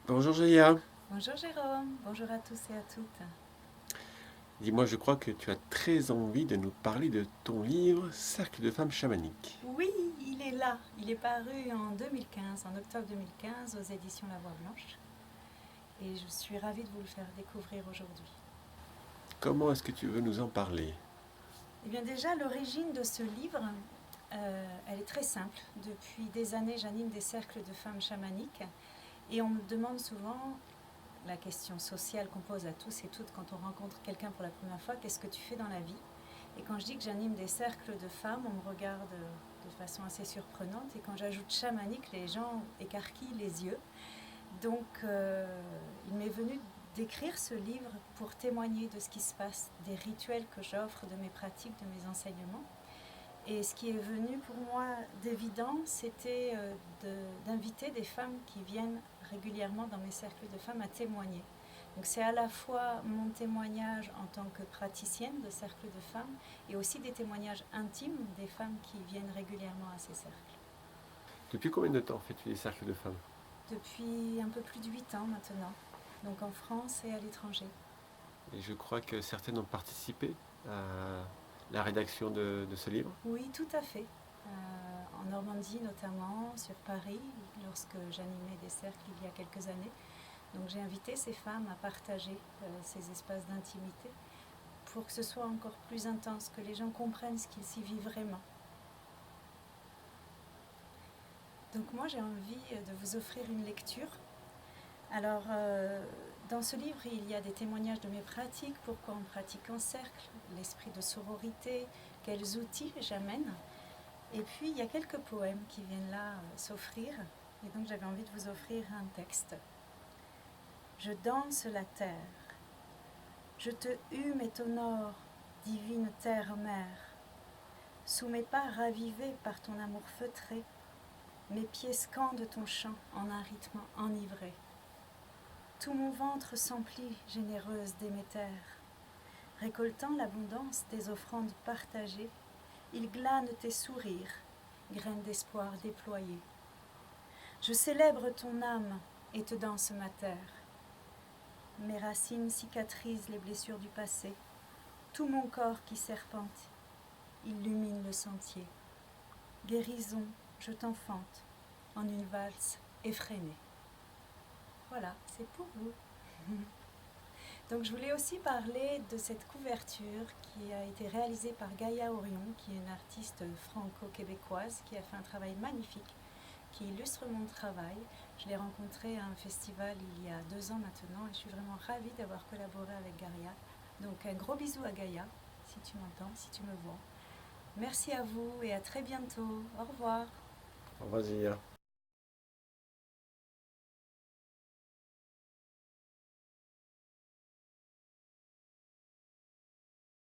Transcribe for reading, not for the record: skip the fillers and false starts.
Bonjour Jaya. Bonjour Jérôme, bonjour à tous et à toutes. Dis-moi, je crois que tu as très envie de nous parler de ton livre Cercle de femmes chamaniques. Oui, il est là. Il est paru en 2015, en octobre 2015, aux éditions La Voix Blanche. Et je suis ravie de vous le faire découvrir aujourd'hui. Comment est-ce que tu veux nous en parler? Eh bien déjà, l'origine de ce livre, elle est très simple. Depuis des années, j'anime des cercles de femmes chamaniques. Et on me demande souvent la question sociale qu'on pose à tous et toutes quand on rencontre quelqu'un pour la première fois, qu'est-ce que tu fais dans la vie? Et quand je dis que j'anime des cercles de femmes, on me regarde de façon assez surprenante. Et quand j'ajoute chamanique, les gens écarquillent les yeux. Donc, il m'est venu d'écrire ce livre pour témoigner de ce qui se passe, des rituels que j'offre, de mes pratiques, de mes enseignements. Et ce qui est venu pour moi d'évident, c'était d'inviter des femmes qui viennent régulièrement dans mes cercles de femmes à témoigner. Donc c'est à la fois mon témoignage en tant que praticienne de cercles de femmes et aussi des témoignages intimes des femmes qui viennent régulièrement à ces cercles. Depuis combien de temps fais-tu des cercles de femmes? Depuis un peu plus de 8 ans maintenant, donc en France et à l'étranger. Et je crois que certaines ont participé à la rédaction de ce livre. Oui, tout à fait. En Normandie notamment, sur Paris, lorsque j'animais des cercles il y a quelques années. Donc j'ai invité ces femmes à partager ces espaces d'intimité pour que ce soit encore plus intense, que les gens comprennent ce qu'ils s'y vivent vraiment. Donc moi j'ai envie de vous offrir une lecture. Alors dans ce livre il y a des témoignages de mes pratiques, pourquoi on pratique en cercle, l'esprit de sororité, quels outils j'amène. Et puis il y a quelques poèmes qui viennent là s'offrir. Et donc j'avais envie de vous offrir un texte. Je danse la terre. Je te hume et t'honore, divine terre-mère. Sous mes pas ravivés par ton amour feutré, mes pieds scandent ton chant en un rythme enivré. Tout mon ventre s'emplit, généreuse Déméter. Récoltant l'abondance des offrandes partagées, il glane tes sourires, graines d'espoir déployées. Je célèbre ton âme et te danse ma terre. Mes racines cicatrisent les blessures du passé. Tout mon corps qui serpente illumine le sentier. Guérison, je t'enfante en une valse effrénée. Voilà, c'est pour vous. Donc je voulais aussi parler de cette couverture qui a été réalisée par Gaïa Orion, qui est une artiste franco-québécoise qui a fait un travail magnifique, qui illustre mon travail. Je l'ai rencontrée à un festival il y a 2 ans maintenant et je suis vraiment ravie d'avoir collaboré avec Gaïa. Donc un gros bisou à Gaïa, si tu m'entends, si tu me vois. Merci à vous et à très bientôt. Au revoir. Au revoir Jaya.